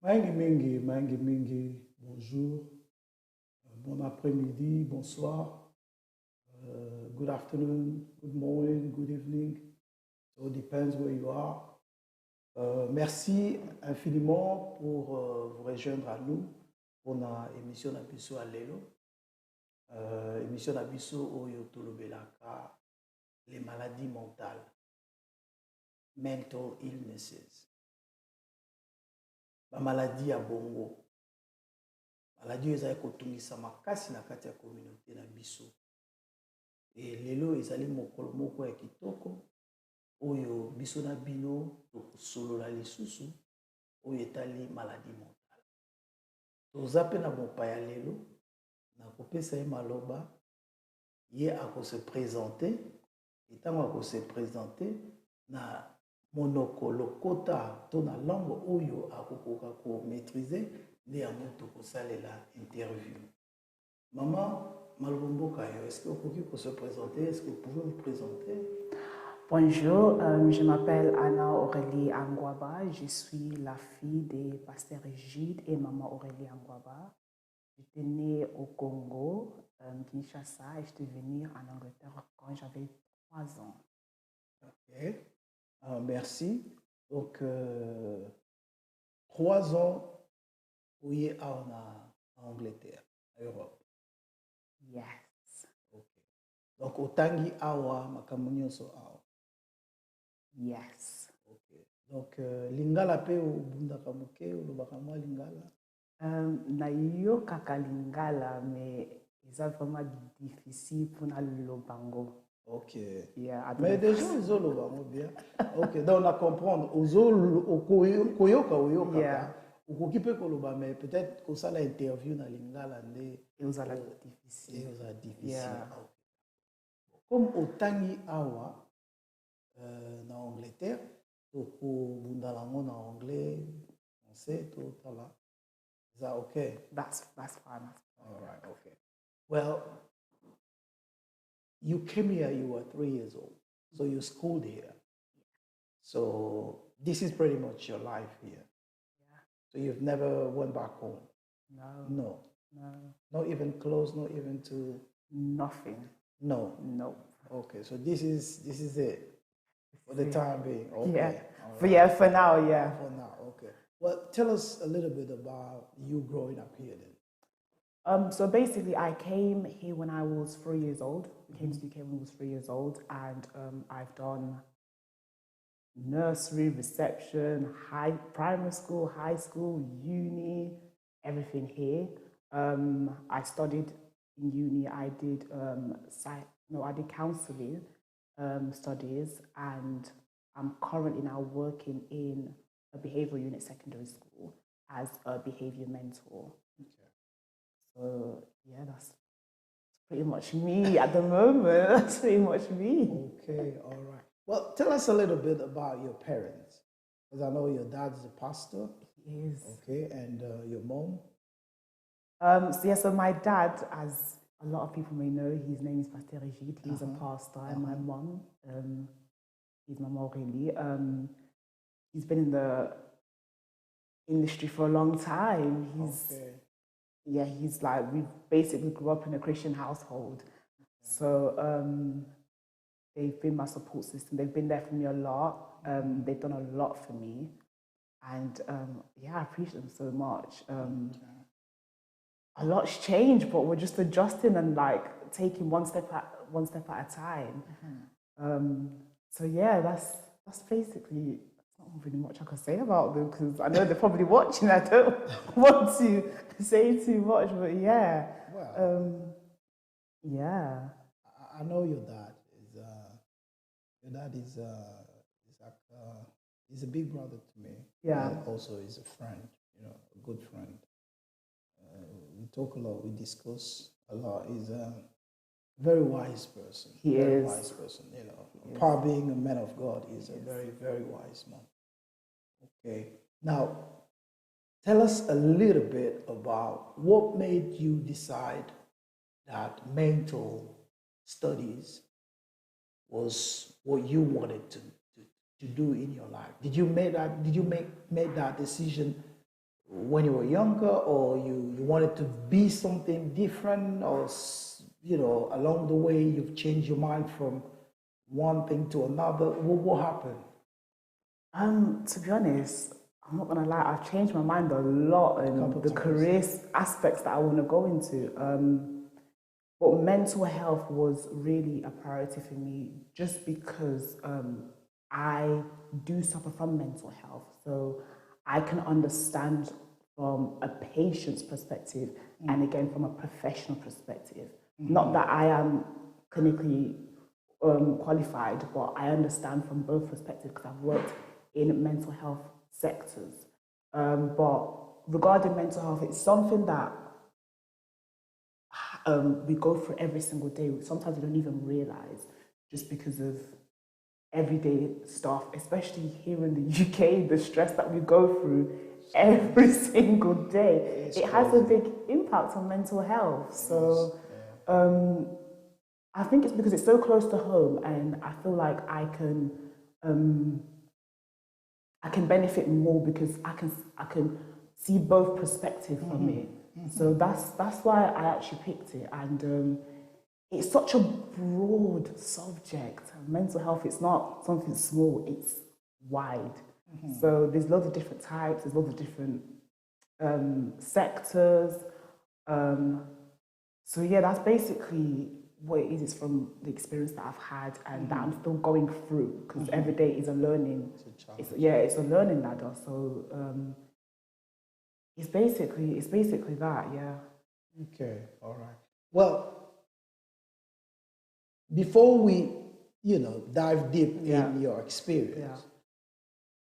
Mangi mingi, bonjour, bon après-midi, bonsoir, good afternoon, good morning, good evening. So it depends where you are. Merci infiniment pour vous rejoindre à nous pour la émission d'Abisso à Lelo. Émission d'Abisso Oyo Tolobelaka, les maladies mentales, mental illnesses. La maladie à bongo. Maladie ezali kotungisa makasi na kati ya communauté na biso. Et lelo ezali mokolo moko ya kitoko oyo biso na bino tokosolola lisusu oyo etali maladie mentale. Toza pe na mopaya lelo na kopesa ye maloba ye akose présenter etango akose présenter na monoko lokota to na langue oyo akokoka ko maîtriser nde yango tokosalela interview. Maman Malbombo Kayo, est-ce que vous pouvez se présenter? Est-ce que vous pouvez vous présenter? Bonjour, je m'appelle Anna Aurélie Angwaba. Je suis la fille des pasteurs Rigide et maman Aurélie Angwaba. J'étais née au Congo, Kinshasa, et je suis venue en Angleterre quand j'avais 3 ans. Ok, merci. Donc, 3 ans, vous êtes en Angleterre, en Europe. Yes. Okay. Donc, otangi awa makamunyo so awa. Yes. Okay. Donc, lingala pe o bunda kamuke o lobakamwa lingala. Na yo kaka lingala, mais c'est vraiment difficile pour le lobango. Ok. Yeah, mais déjà ils ont lobango bien. Ok. Donc, on a comprendre. Ozo koyoka oyoka. Yeah. Okoki pe koloba, mais peut-être que ça l'interview na lingala nde. Et vous allez difficile. Et vous allez difficile. Yeah. Comme otangi awa na Angleterre, toko bundalango na anglais, français, tout là. Is that okay? That's fine. All right, okay. Well, you came here, you were 3 years old, so you schooled here. So this is pretty much your life here. Yeah. So you've never went back home? No. Not even close, not even to... Nothing. No. Okay, so this is it for the time being. Okay. Yeah. Right. For now, yeah. For now, okay. Well, tell us a little bit about you growing up here then. So basically, I came here when I was 3 years old. I came to the UK when I was 3 years old, and I've done nursery, reception, primary school, high school, uni, everything here. I studied in uni. I did I did counseling studies, and I'm currently now working in a behavioral unit secondary school as a behavior mentor. Okay. So yeah, that's pretty much me at the moment. That's pretty much me. Okay, all right. Well, tell us a little bit about your parents, because I know your dad's a pastor. He is. Okay, and your mom? So my dad, as a lot of people may know, his name is Pastor Rigide. He's a pastor, and my mom, he's Mama Aurélie. He's been in the industry for a long time. He's like, we basically grew up in a Christian household. Okay. So they've been my support system. They've been there for me a lot. They've done a lot for me. And I appreciate them so much. A lot's changed, but we're just adjusting and like taking one step at a time. So yeah, that's basically, there's not really much I can say about them, because I know they're probably watching. I don't want to say too much, but yeah. Well, yeah. I know your dad is a big brother to me. Yeah. And also he's a friend, a good friend. We talk a lot, we discuss a lot. He's a very wise person. He is. Very wise person, Apart being a man of God, he's a very, very wise man. Okay. Now, tell us a little bit about what made you decide that mental studies was what you wanted to do in your life. Did you make that decision when you were younger, or you wanted to be something different, or along the way you've changed your mind from one thing to another? What happened? To be honest, I'm not gonna lie, I've changed my mind a lot in the career aspects that I want to go into. But mental health was really a priority for me, just because I do suffer from mental health. So I can understand from a patient's perspective and again from a professional perspective. Not that I am clinically qualified, but I understand from both perspectives because I've worked in mental health sectors. But regarding mental health, it's something that we go through every single day. Sometimes we don't even realize, just because of everyday stuff, especially here in the UK, the stress that we go through every single day. It has a big impact on mental health. So I think it's because it's so close to home, and I feel like I can benefit more because I can see both perspectives from it. So that's why I actually picked it, and it's such a broad subject. Mental health, it's not something small, it's wide. So there's loads of different types, there's loads of different sectors. So yeah, that's basically what it is. It's from the experience that I've had and that I'm still going through, because every day is a learning. It's a learning ladder. So it's basically that, yeah. Okay, all right. Well, before we, dive deep in your experience,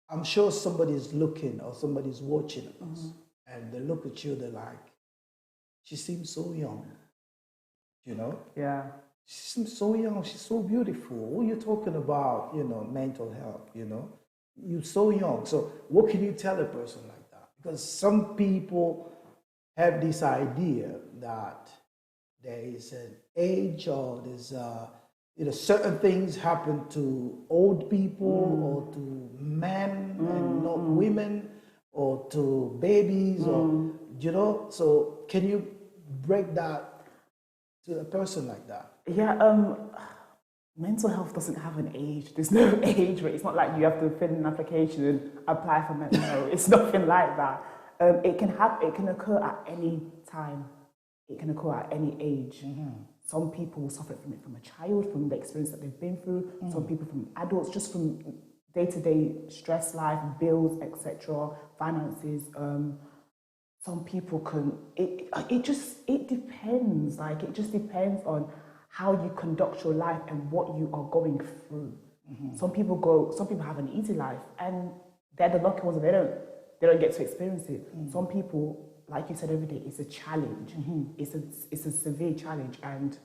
I'm sure somebody's looking or somebody's watching us, and they look at you, they're like, she seems so young, Yeah. She seems so young, she's so beautiful. What are you talking about, mental health, You're so young. So what can you tell a person like that? Because some people have this idea that there is an age, or there's certain things happen to old people or to men and not women, or to babies, or so can you break that to a person like that? Yeah, mental health doesn't have an age. There's no age, but it's not like you have to fill in an application and apply for mental health. It's nothing like that. It can occur at any time. It can occur at any age. Some people will suffer from it from a child, from the experience that they've been through. Some people from adults, just from day-to-day stress life, bills, etc., finances. Some people can. It depends. Like, it just depends on how you conduct your life and what you are going through. Some people have an easy life, and they're the lucky ones, and they don't get to experience it. Some people, like you said, every day it's a challenge. It's a severe challenge, and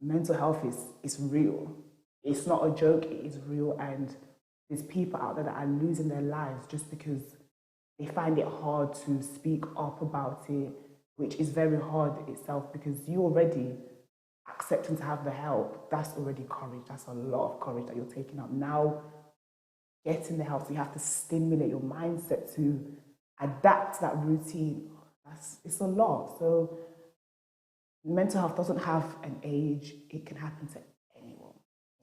mental health is real. It's not a joke. It is real, and there's people out there that are losing their lives just because they find it hard to speak up about it, which is very hard itself, because you already accepting to have the help. That's already courage. That's a lot of courage that you're taking up. Now, getting the help, so you have to stimulate your mindset to adapt to that routine. It's a lot. So mental health doesn't have an age. It can happen to anyone.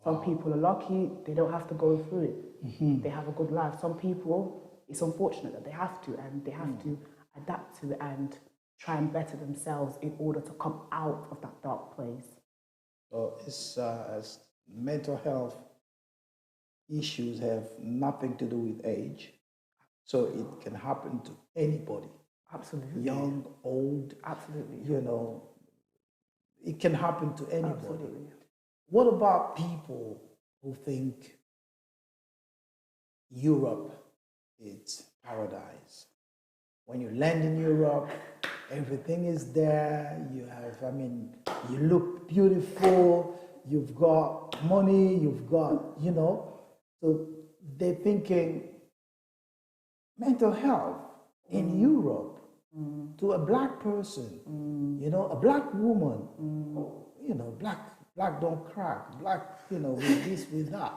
Some people are lucky, they don't have to go through it. They have a good life. Some people, it's unfortunate that they have to, and they have to adapt to it and try and better themselves in order to come out of that dark place. So it's mental health issues have nothing to do with age. So it can happen to anybody. Absolutely. Young, old. Absolutely. It can happen to anybody. Absolutely. What about people who think Europe is paradise? When you land in Europe, everything is there. You look beautiful. You've got money. You've got, So they're thinking mental health in Europe to a black person, a black woman, black don't crack, black, with this, with that.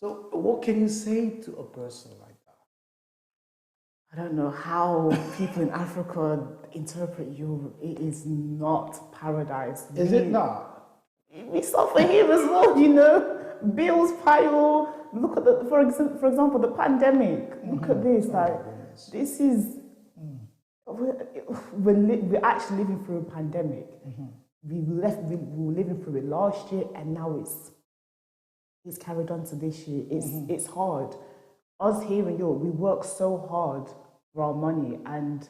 So what can you say to a person like that? I don't know how people in Africa interpret Europe. It is not paradise. Is it not? We suffer here as well, you know. Bills pile. Look at for example, the pandemic. Look at this. Like, this is. We're actually living through a pandemic. We were living through it last year, and now it's carried on to this year. It's hard. Us here in Europe, we work so hard for our money and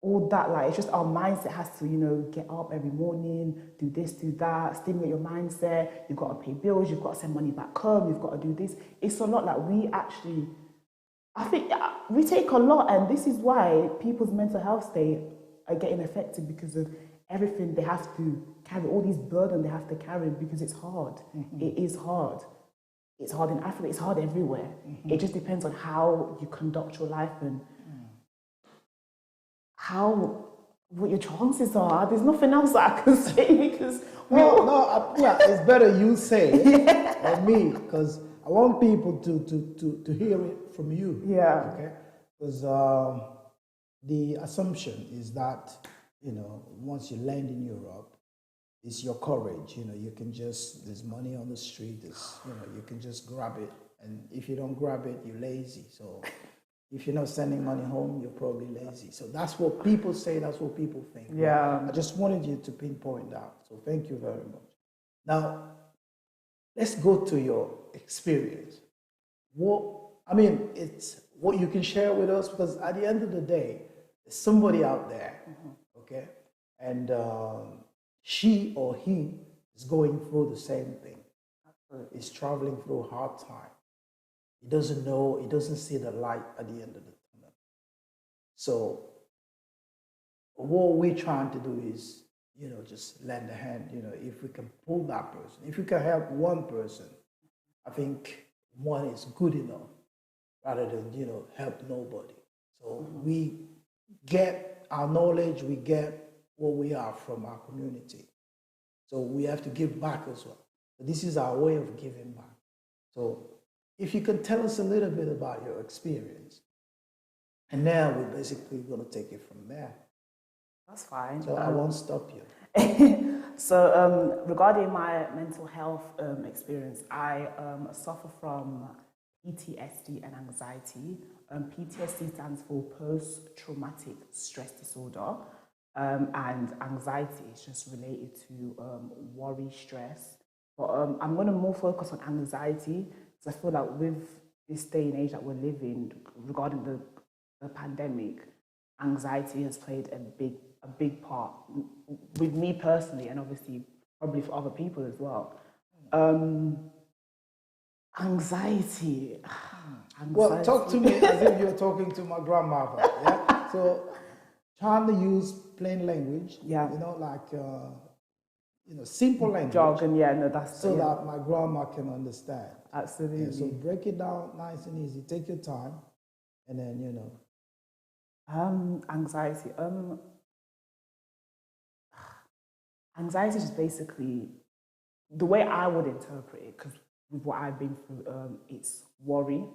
all that. Like, it's just our mindset has to, you know, get up every morning, do this, do that, stimulate your mindset. You've got to pay bills. You've got to send money back home. You've got to do this. It's a lot. Like, I think we take a lot, and this is why people's mental health state are getting affected because of everything they have to carry, all these burdens they have to carry because it's hard. It is hard. It's hard in Africa, it's hard everywhere. It just depends on how you conduct your life and what your chances are. There's nothing else that I can say because... It's better you say it than me, because I want people to hear it from you. Yeah. Okay? Because the assumption is that, you know, once you land in Europe, it's your courage. You know, you can just, there's money on the street, you know, you can just grab it. And if you don't grab it, you're lazy. So if you're not sending money home, you're probably lazy. So that's what people say, that's what people think. Yeah. I just wanted you to pinpoint that. So thank you very much. Now, let's go to your experience. It's what you can share with us, because at the end of the day, there's somebody out there, okay? And she or he is going through the same thing. Is traveling through a hard time. He doesn't know, he doesn't see the light at the end of the tunnel. So what we're trying to do is, you know, just lend a hand. You know, if we can pull that person, if we can help one person, I think one is good enough rather than, you know, help nobody. So we get our knowledge, we get what we are from our community. So we have to give back as well. So this is our way of giving back. So if you can tell us a little bit about your experience, and now we're basically going to take it from there. That's fine. So I won't stop you. So regarding my mental health experience, I suffer from PTSD and anxiety. PTSD stands for post-traumatic stress disorder, and anxiety is just related to worry, stress. But I'm going to more focus on anxiety, because I feel like with this day and age that we're living, regarding the pandemic, anxiety has played a big part with me personally, and obviously probably for other people as well. Anxiety. Well, talk to me as if you're talking to my grandmother. Yeah. So trying to use plain language. Yeah. You know, like you know, simple language. Jargon. Yeah. No, that's so that my grandma can understand. Absolutely. Yeah, so break it down nice and easy. Take your time, and then, you know. Anxiety. Anxiety is basically the way I would interpret it, because with what I've been through, it's worry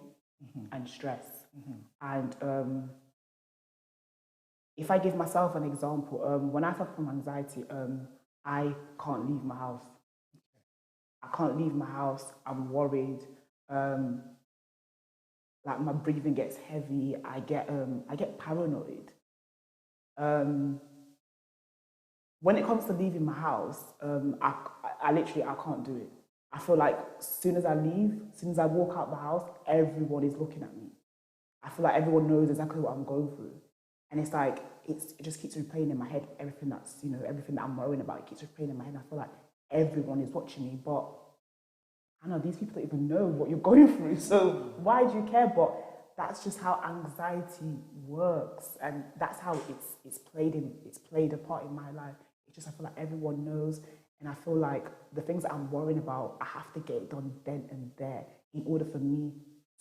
and stress. And if I give myself an example, when I suffer from anxiety, I can't leave my house. I can't leave my house. I'm worried. Like, my breathing gets heavy. I get paranoid. When it comes to leaving my house, I literally can't do it. I feel like as soon as I leave, as soon as I walk out the house, everyone is looking at me. I feel like everyone knows exactly what I'm going through. And it's like, it just keeps replaying in my head, everything that I'm worrying about, it keeps replaying in my head. And I feel like everyone is watching me, but I know these people don't even know what you're going through. So why do you care? But that's just how anxiety works. And that's how it's played a part in my life. It's just, I feel like everyone knows. And I feel like the things that I'm worrying about, I have to get it done then and there in order for me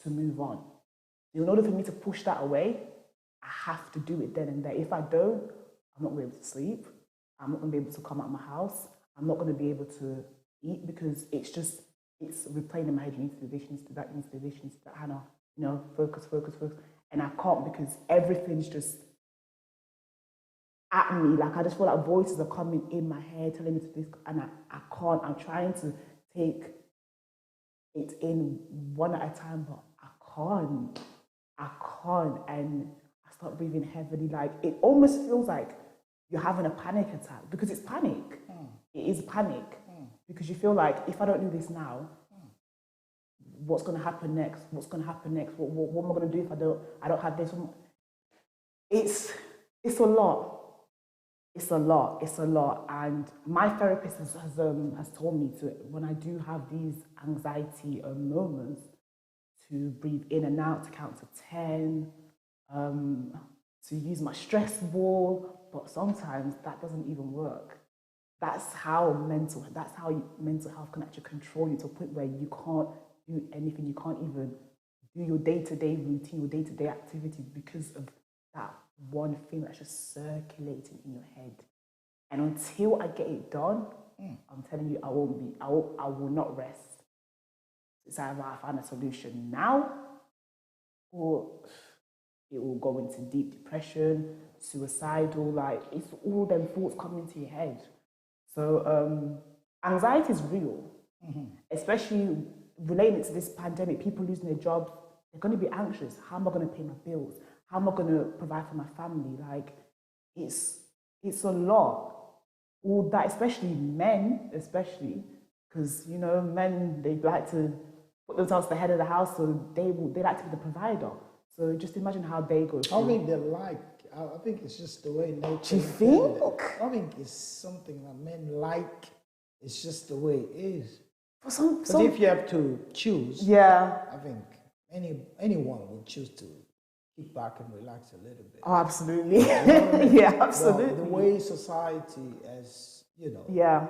to move on. In order for me to push that away, I have to do it then and there. If I don't, I'm not going to be able to sleep. I'm not going to be able to come out of my house. I'm not going to be able to eat, because it's replaying in my head. You need to do this, you need to do that, you need to do this, you need to do that. Hannah, focus. and I can't because everything's just at me. Like I just feel like voices are coming in my head telling me to this, and I can't. I'm trying to take it in one at a time, but I can't. I can't. And I start breathing heavily. Like it almost feels like you're having a panic attack because it's panic. It is panic because you feel like if I don't do this now, what's going to happen next? What's going to happen next? What am I going to do if I don't have this? It's a lot. It's a lot. It's a lot. And my therapist has told me to, when I do have these anxiety moments, to breathe in and out, to count to 10, to use my stress ball. But sometimes that doesn't even work. That's how mental health can actually control you to a point where you can't do anything. You can't even do your day-to-day routine, your day-to-day activities because of that one thing that's just circulating in your head. And until I get it done, I'm telling you, I will not rest. It's either I find a solution now, or it will go into deep depression, suicidal, like it's all them thoughts coming into your head. So anxiety is real, especially relating to this pandemic, people losing their jobs, they're going to be anxious. How am I going to pay my bills? How am I going to provide for my family? Like, it's a lot. All that, especially men, because, you know, men, they like to put themselves at the head of the house, so they like to be the provider. So just imagine how they go through. I think I think it's just the way nature. Do you think? I think it's something that men like. It's just the way it is. But if you have to choose, yeah, I think anyone would choose to kick back and relax a little bit. Oh, absolutely. You know what I mean? Yeah, absolutely. The way society has, you know, yeah,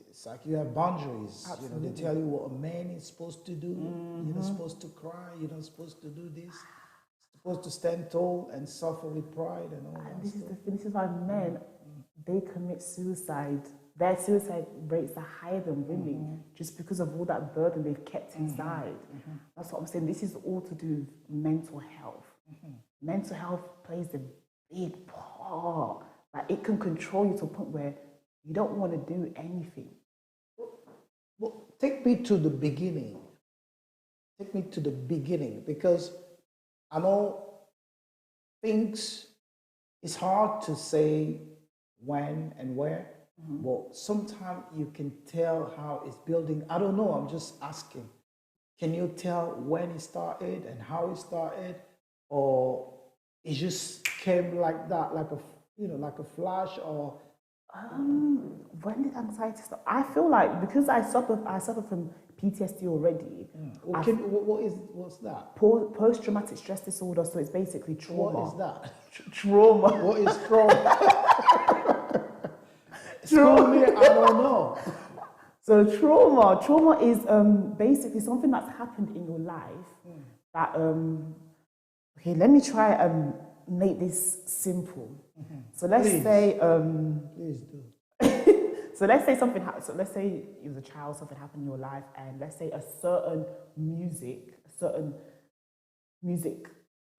it's like you have boundaries. Absolutely. You know, they tell you what a man is supposed to do. You're not supposed to cry. You're not supposed to do this. You're supposed to stand tall and suffer with pride and all that stuff. This is why men, they commit suicide. Their suicide rates are higher than women just because of all that burden they've kept inside. That's what I'm saying. This is all to do with mental health. Mental health plays a big part. Like it can control you to a point where you don't want to do anything. Well, take me to the beginning. Take me to the beginning, because I know things, it's hard to say when and where. But sometimes you can tell how it's building. I don't know, I'm just asking. Can you tell when it started and how it started? Or it just came like that, like a flash, or when did anxiety start? I feel like because I suffer from PTSD already. What's that? Post-traumatic stress disorder, so it's basically trauma. What is that? Trauma. What is trauma? School me, I don't know. So trauma is basically something that's happened in your life that okay, let me try and make this simple. So let's say please do. so let's say something happened. So let's say you was a child, something happened in your life, and let's say a certain music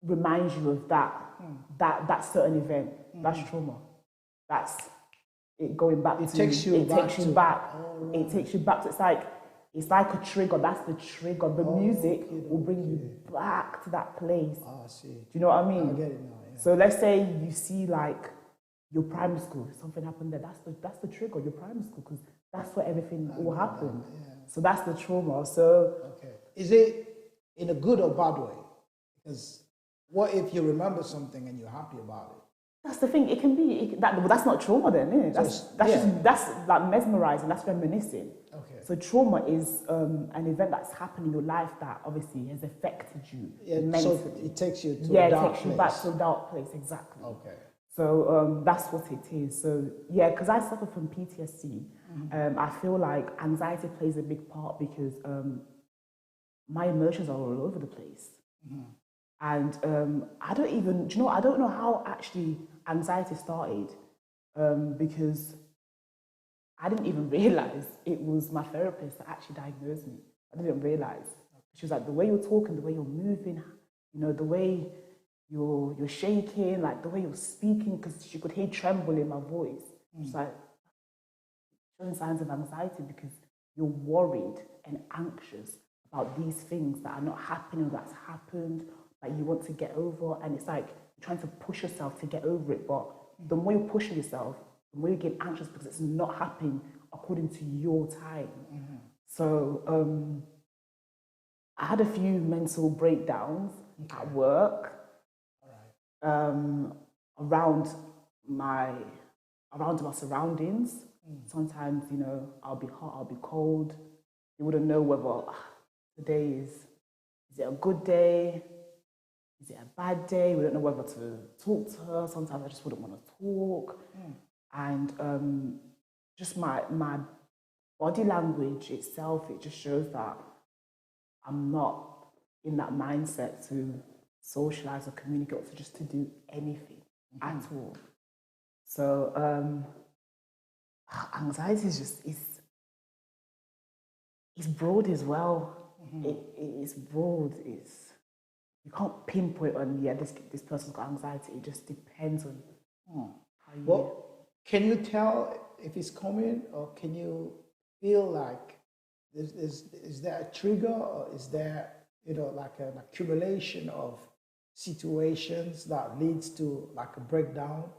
reminds you of that certain event. That's trauma. That's it going back. It takes you back. It takes you back. It's like a trigger. That's the trigger. The music will bring you back to that place. I see. Do you know what I mean? I get it now. Yeah. So let's say you see like your primary school, something happened there. That's the trigger. Your primary school, because that's where everything all happened. Yeah. So that's the trauma. So okay, is it in a good or bad way? Because what if you remember something and you're happy about it? That's the thing. It can be that's not trauma then, is it? That's like mesmerizing. That's reminiscing. Okay. So trauma is an event that's happened in your life that obviously has affected you mentally. So it takes you to a dark place. Yeah, it takes you back to a dark place. Exactly. Okay. So that's what it is. So yeah, because I suffer from PTSD, I feel like anxiety plays a big part because my emotions are all over the place. And I don't know how actually anxiety started because I didn't even realize it was my therapist that actually diagnosed me. I didn't realize. She was like, the way you're talking, the way you're moving, you know, the way you're shaking, like the way you're speaking, because she could hear tremble in my voice. It's like showing signs of anxiety because you're worried and anxious about these things that are not happening, that's happened, that you want to get over. And it's like you're trying to push yourself to get over it. But the more you're pushing yourself, the more you get anxious because it's not happening according to your time. So I had a few mental breakdowns at work, around my surroundings. Sometimes, you know, I'll be hot, I'll be cold. You wouldn't know whether today is it a good day? Is it a bad day? We don't know whether to talk to her. Sometimes I just wouldn't want to talk. And just my body language itself, it just shows that I'm not in that mindset to socialize or communicate or just to do anything at all. So anxiety is just, it's broad as well. It's broad. You can't pinpoint on, yeah, this person's got anxiety. It just depends on how you... Well, can you tell if it's coming, or can you feel like is there a trigger, or is there, you know, like an accumulation of situations that leads to like a breakdown?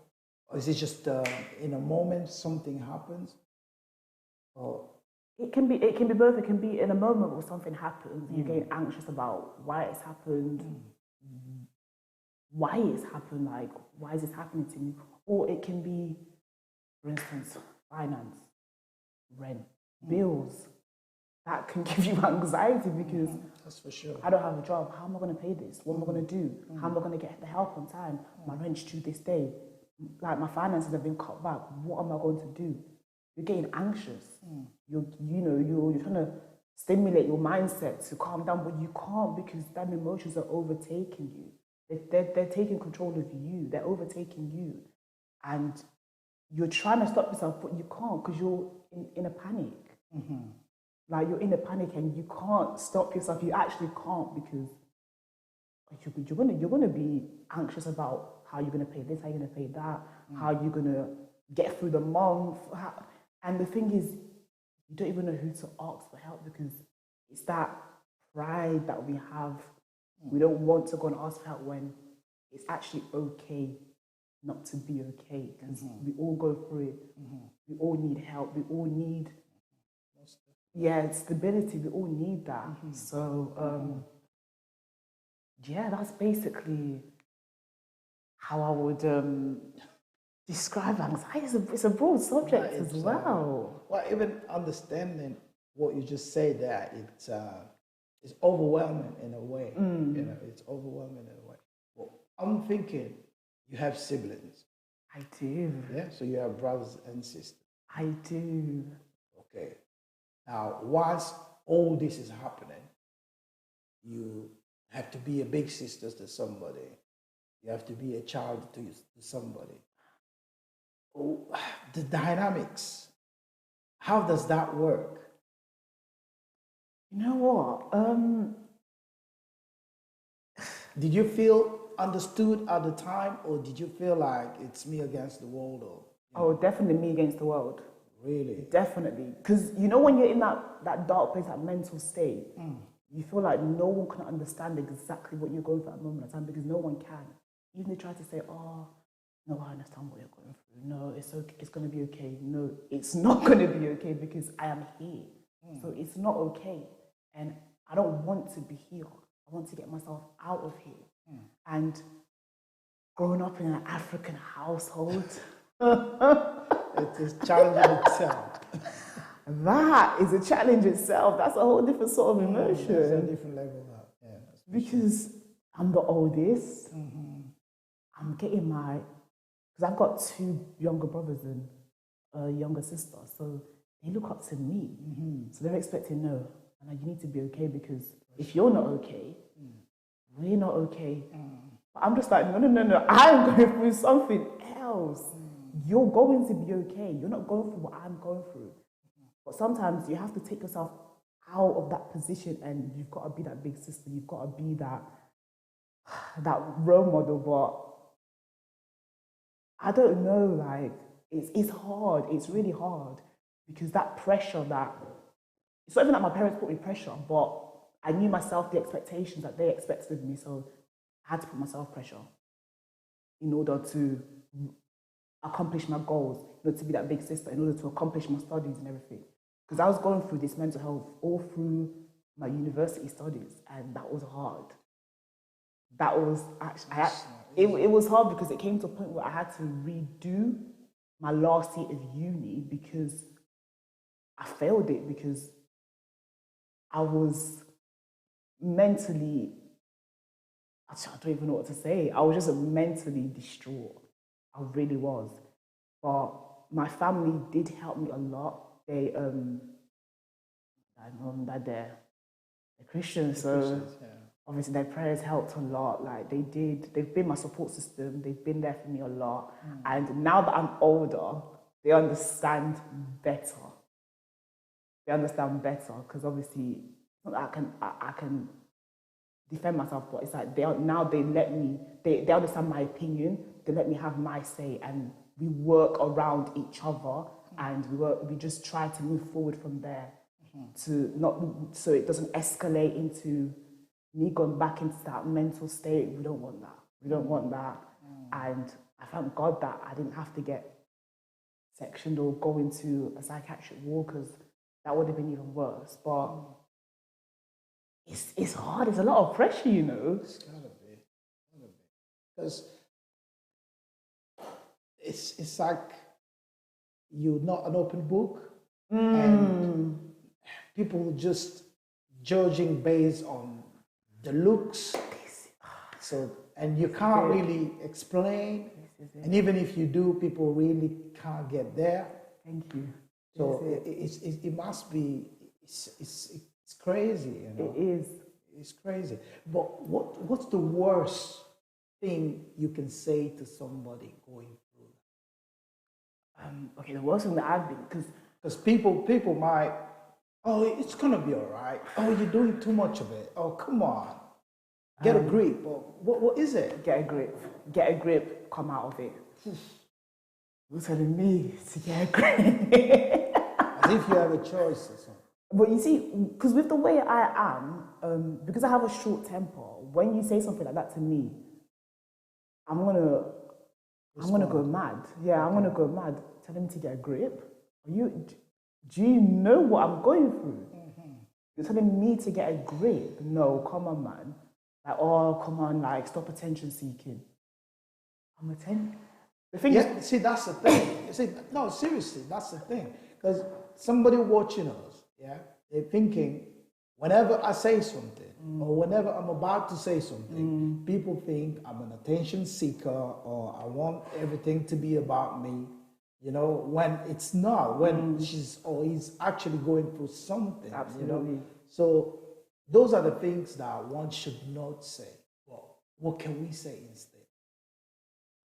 Or is it just in a moment something happens? Or It can be both. It can be in a moment where something happens, you're getting anxious about why it's happened, why it's happened, like why is this happening to me? Or it can be, for instance, finance, rent, bills. That can give you anxiety because that's for sure. I don't have a job. How am I going to pay this? What am I going to do? How am I going to get the help on time? My rent's due this day. Like my finances have been cut back. What am I going to do? You're getting anxious. You're trying to stimulate your mindset to calm down, but you can't because them emotions are overtaking you. They're taking control of you. They're overtaking you, and you're trying to stop yourself, but you can't because you're in a panic. Like you're in a panic and you can't stop yourself. You actually can't because you're gonna be anxious about how you're gonna pay this, how you're gonna pay that, how you're gonna get through the month. And the thing is, you don't even know who to ask for help because it's that pride that we have. We don't want to go and ask for help when it's actually okay not to be okay because we all go through it. We all need help. We all need stability. We all need that. So yeah, that's basically how I would describe anxiety. It's a broad subject as well. Well, even understanding what you just said there, it's overwhelming in a way. You know, it's overwhelming in a way. Well, I'm thinking you have siblings. I do. Yeah, so you have brothers and sisters. I do. Okay. Now, once all this is happening, you have to be a big sister to somebody. You have to be a child to somebody. Oh, the dynamics, how does that work? You know what? Did you feel understood at the time, or did you feel like it's me against the world? Or Oh, definitely me against the world. Really? Definitely. Because you know when you're in that dark place, that mental state, you feel like no one can understand exactly what you're going through at the moment of time because no one can. Even they try to say, oh, no, I understand what you're going through. No, it's okay. It's going to be okay. No, it's not going to be okay because I am here. So it's not okay. And I don't want to be here. I want to get myself out of here. And growing up in an African household, it is challenging itself. That is a challenge itself. That's a whole different sort of emotion. That's a different level of that. Yeah, because I'm the oldest. I'm getting because I've got 2 younger brothers and a younger sister, so they look up to me. So they're expecting, no, and you need to be okay because if you're not okay, we're not okay. But I'm just like, no, I'm going through something else. You're going to be okay. You're not going through what I'm going through. But sometimes you have to take yourself out of that position and you've got to be that big sister. You've got to be that role model, but I don't know, like, it's hard, it's really hard, because that pressure that, it's not even that my parents put me pressure, but I knew myself, the expectations that they expected of me, so I had to put myself pressure in order to accomplish my goals, in order to be that big sister, in order to accomplish my studies and everything. Because I was going through this mental health all through my university studies, and that was hard. That was actually, it was hard because it came to a point where I had to redo my last year of uni because I failed it, because I was mentally, I don't even know what to say. I was just mentally distraught. I really was. But my family did help me a lot. They, my mom, dad, they're Christians, so obviously their prayers helped a lot. Like they've been my support system. They've been there for me a lot. And now that I'm older, they understand better. They understand better, because obviously I can defend myself, but it's like they let me, they understand my opinion, they let me have my say, and we work around each other, and we just try to move forward from there, to not, so it doesn't escalate into me going back into that mental state. We don't want that. We don't want that. And I thank God that I didn't have to get sectioned or go into a psychiatric ward, because that would have been even worse. But it's hard. It's a lot of pressure, you know. It's gotta be. Because it's like you're not an open book, and people just judging based on the looks. So, and you can't really explain, and even if you do, people really can't get there. Thank you. So it must be, it's crazy, you know. It is. It's crazy. But what's the worst thing you can say to somebody going through that? Okay, the worst thing that I've been, Because people might, oh, it's gonna be all right. Oh, you're doing too much of it. Oh, come on, get a grip. Or what is it? Get a grip, come out of it. You're telling me to get a grip. As if you have a choice or something. But you see, because with the way I am, because I have a short temper, when you say something like that to me, I'm gonna go mad. Yeah, I'm gonna go mad. Telling me to get a grip. Do you know what I'm going through? You're telling me to get a grip? No, come on, man. Like, oh, come on, like, stop attention seeking. I'm attention. The thing is, see, that's the thing. See, no, seriously, that's the thing. Because somebody watching us, yeah, they're thinking, whenever I say something, or whenever I'm about to say something, people think I'm an attention seeker, or I want everything to be about me. You know, when it's not, when she's or he's actually going through something. Absolutely. You know? So those are the things that one should not say. Well, what can we say instead?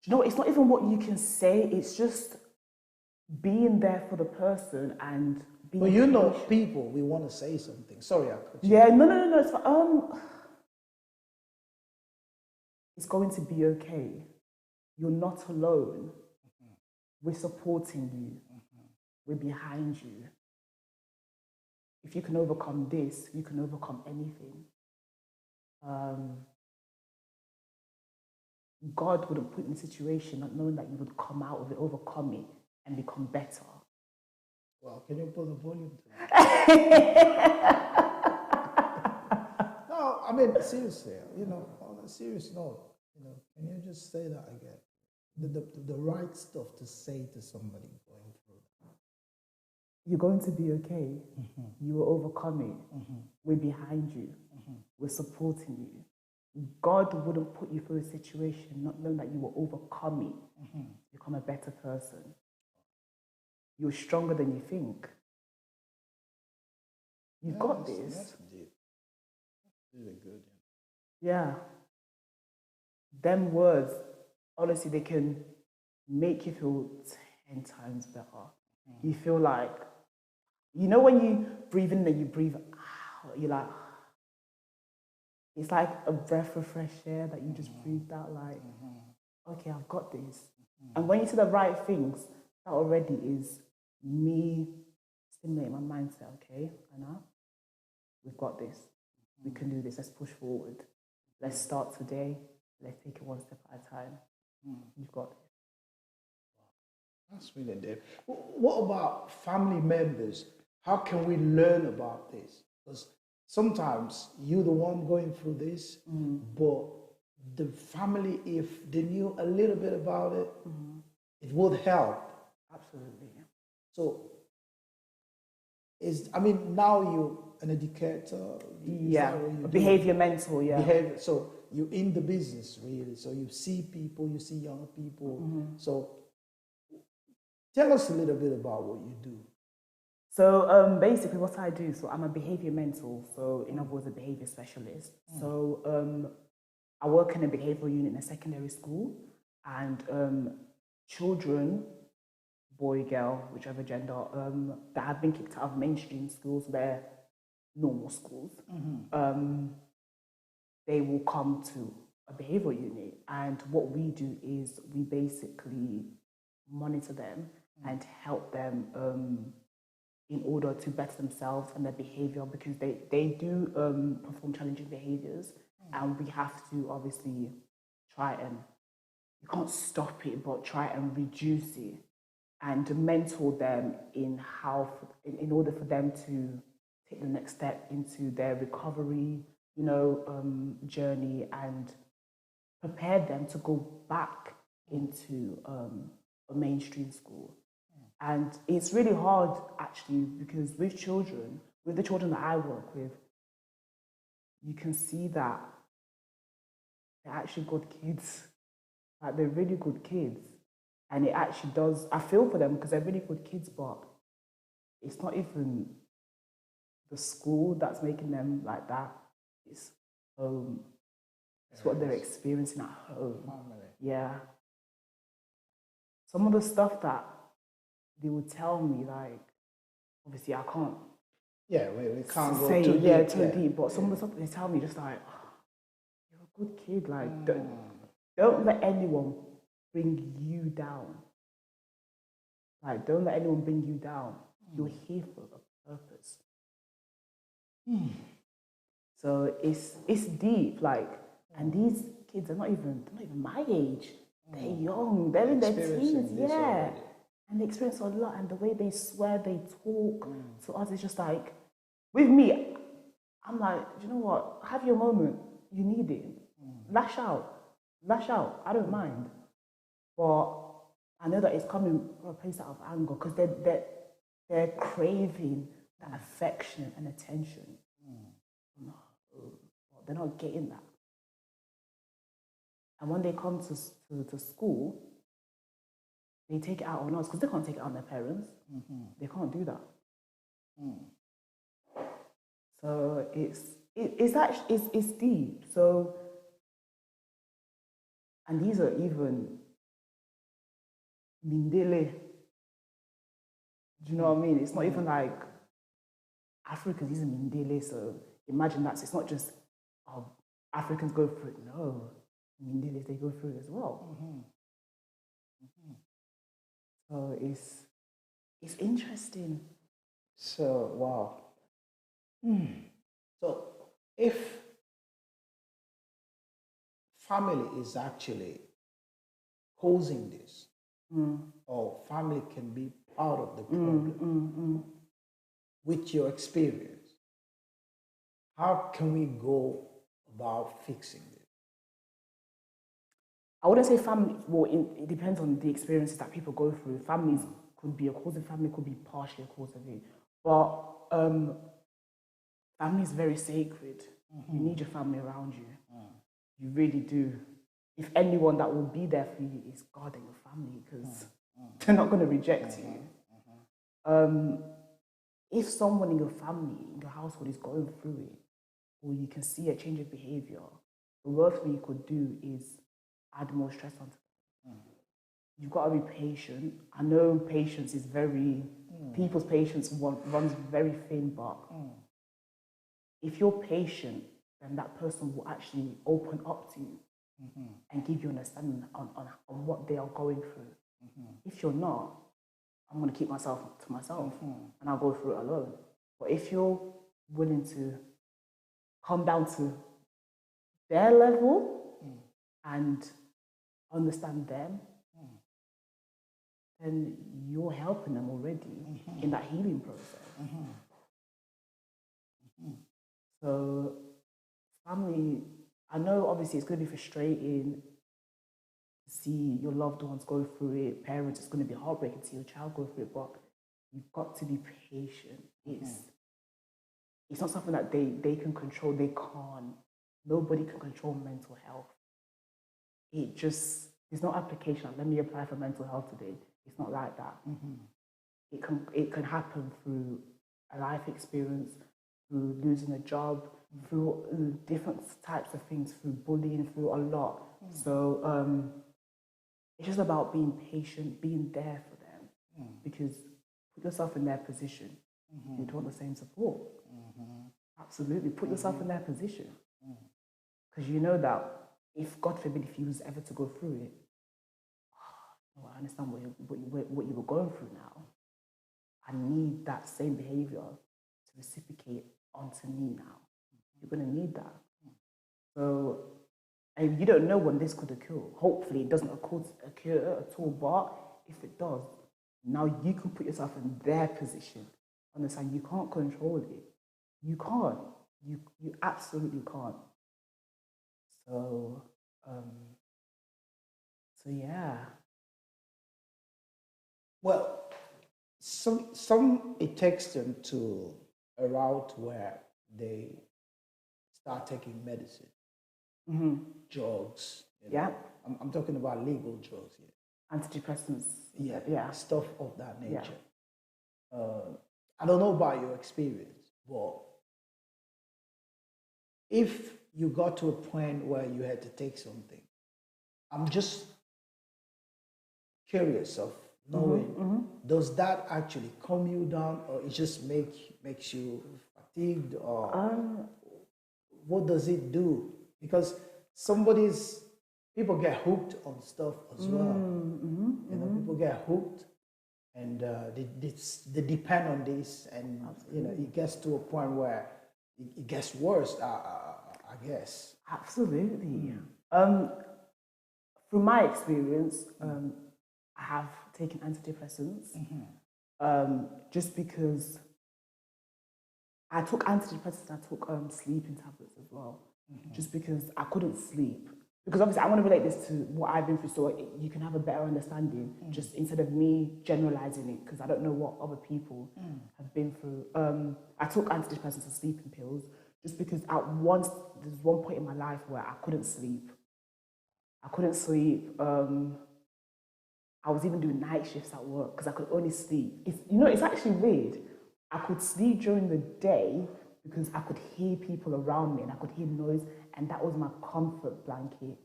you know, it's not even what you can say, it's just being there for the person and being. But you know, people, we want to say something. Sorry, I cut you. Yeah, no, it's fine. It's going to be okay. You're not alone. We're supporting you. We're behind you. If you can overcome this, you can overcome anything. God wouldn't put you in a situation not knowing that you would come out of it, overcome it, and become better. Well, can you put the volume to that? No, I mean, seriously, you know, on a serious note, you know, can you just say that again? The right stuff to say to somebody going through that. You're going to be okay. You will overcome it. We're behind you. We're supporting you. God wouldn't put you through a situation not knowing that you will overcome it, become a better person. You're stronger than you think. You've got this. That's deep. Really good. Yeah. Them words, honestly, they can make you feel 10 times better. You feel like, you know, when you breathe in and you breathe out, you're like, it's like a breath of fresh air that you just breathed out like, okay, I've got this. And when you see the right things, that already is me stimulating my mindset, okay, Anna, we've got this. We can do this. Let's push forward. Let's start today. Let's take it one step at a time. You've got this. That's really deep. What about family members? How can we learn about this? Because sometimes you're the one going through this, but the family, if they knew a little bit about it, it would help. Absolutely. So, now you're an educator. Yeah, a behavior mentor, yeah. Behavior. So you're in the business, really. So you see people, you see young people. So tell us a little bit about what you do. So basically what I do, so I'm a behavior mentor, so in other words, a behavior specialist. So I work in a behavioral unit in a secondary school, and children, boy, girl, whichever gender, that have been kicked out of mainstream schools, they're normal schools, they will come to a behavioral unit. And what we do is we basically monitor them and help them in order to better themselves and their behavior, because they do perform challenging behaviors, and we have to obviously try and, you can't stop it, but try and reduce it and mentor them in in order for them to take the next step into their recovery, journey, and prepare them to go back into a mainstream school. And it's really hard, actually, because with the children that I work with, you can see that they're actually good kids. Like, they're really good kids. And it actually does, I feel for them because they're really good kids, but it's not even the school that's making them like that. It's home. It's what they're experiencing at home. Family. Yeah. Some of the stuff that they would tell me, like, obviously I can't. Yeah, we can't go say too it, yeah, deep. too deep. But some of the stuff they tell me, just like, oh, you're a good kid. Like, don't let anyone bring you down. Like, don't let anyone bring you down. You're here for a purpose. So it's deep. Like, and these kids are not even my age. They're young. They're in their teens. Yeah. Already. And they experience a lot, and the way they swear, they talk to us, it's just like, with me, I'm like, do you know what? Have your moment. You need it. Lash out. I don't mind. But I know that it's coming from a place out of anger, because they're craving that affection and attention. No, they're not getting that. And when they come to school, they take it out on us, because they can't take it out on their parents. They can't do that. So it's deep. So, and these are even Mindele. Do you know what I mean? It's not even like Africans, these are Mindele. So imagine that. So it's not just Africans go through it. No, Mindeles, they go through it as well. So it's interesting. So, wow. So, if family is actually causing this, or family can be part of the problem, with your experience, how can we go about fixing this? I wouldn't say family, well, it depends on the experiences that people go through. Families could be a cause of family, could be partially a cause of it. But family is very sacred. You need your family around you. You really do. If anyone that will be there for you is God and your family, because they're not going to reject you. If someone in your family, in your household, is going through it, or you can see a change of behavior, the worst thing you could do is add more stress onto them. You've got to be patient. I know patience is people's patience runs very thin, but if you're patient, then that person will actually open up to you and give you understanding on what they are going through. If you're not, I'm going to keep myself to myself and I'll go through it alone. But if you're willing to come down to their level and understand them, then you're helping them already in that healing process. So family, I know obviously it's going to be frustrating to see your loved ones go through it. Parents, it's going to be heartbreaking to see your child go through it, but you've got to be patient. It's not something that they can control. They can't. Nobody can control mental health. It just, there's no application. Let me apply for mental health today. It's not like that. It can happen through a life experience, through losing a job, through different types of things, through bullying, through a lot. So it's just about being patient, being there for them, because put yourself in their position. You'd want the same support. Absolutely, put yourself in their position, because you know that if, God forbid, if you was ever to go through it, I understand what you were going through now. I need that same behavior to reciprocate onto me now. You're going to need that. So, and you don't know when this could occur. Hopefully it doesn't occur at all, but if it does, now you can put yourself in their position. Understand, you can't control it. You can't. You absolutely can't. So, yeah. Well, some it takes them to a route where they start taking medicine, drugs. Yeah. I'm talking about legal drugs here. Antidepressants. Yeah, stuff of that nature. I don't know about your experience, but if you got to a point where you had to take something, I'm just curious of knowing, does that actually calm you down, or it just makes you fatigued, or what does it do? Because people get hooked on stuff as well. You know, people get hooked, and they depend on this, and you know, it gets to a point where it gets worse. I guess. Absolutely. From my experience, I have taken antidepressants just because I took antidepressants and I took sleeping tablets as well, just because I couldn't sleep. Because obviously I want to relate this to what I've been through so you can have a better understanding, just instead of me generalizing it, because I don't know what other people have been through. I took antidepressants and sleeping pills just because there's one point in my life where I couldn't sleep. I couldn't sleep. I was even doing night shifts at work because I could only sleep. It's actually weird. I could sleep during the day because I could hear people around me and I could hear noise, and that was my comfort blanket.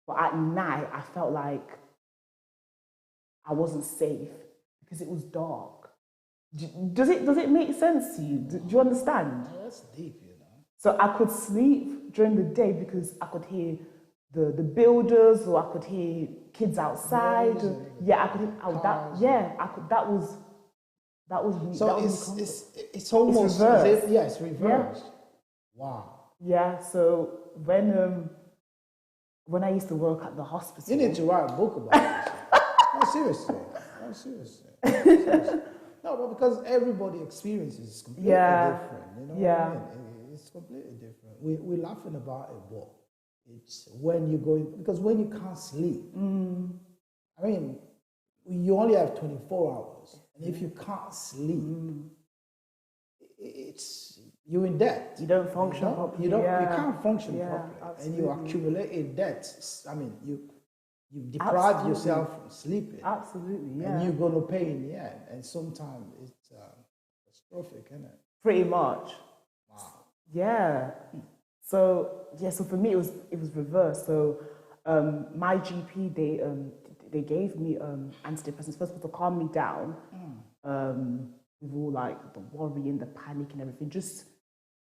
But at night, I felt like I wasn't safe because it was dark. Does it make sense to you? Do you understand? That's deep, you know. So I could sleep during the day because I could hear the builders, or I could hear kids outside. I could hear, that was me. So that was it's almost reversed. It's reversed. Yeah. Wow. Yeah. So when I used to work at the hospital, you need to write a book about this. No, seriously. No, but because everybody experiences completely different. You know what I mean? It's completely different. We're laughing about it, but it's when you're going, because when you can't sleep, I mean, you only have 24 hours. And if you can't sleep, you're in debt. You don't function properly. You can't function properly. Absolutely. And you accumulate in debt. I mean, you deprive yourself from sleeping. Absolutely, yeah. And you're going to pay in the end. And sometimes it's catastrophic, isn't it? Pretty much. Wow. Yeah. So for me it was reversed. So my GP, they gave me antidepressants first of all to calm me down with all like the worry and the panic and everything.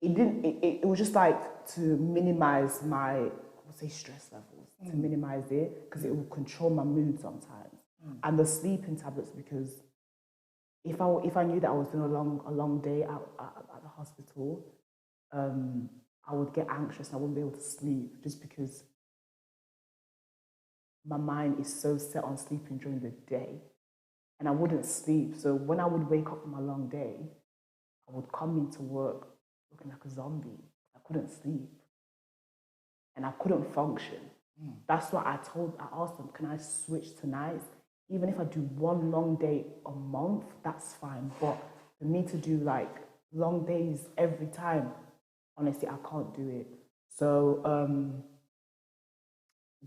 it was just like to minimize my, I would say, stress levels, to minimize it, because it will control my mood sometimes. And the sleeping tablets, because if I knew that I was doing a long day out at the hospital, I would get anxious and I wouldn't be able to sleep, just because my mind is so set on sleeping during the day, and I wouldn't sleep. So when I would wake up from a long day, I would come into work looking like a zombie. I couldn't sleep and I couldn't function. That's why I asked them, can I switch to nights? Even if I do one long day a month, that's fine. But for me to do like long days every time, honestly, I can't do it. So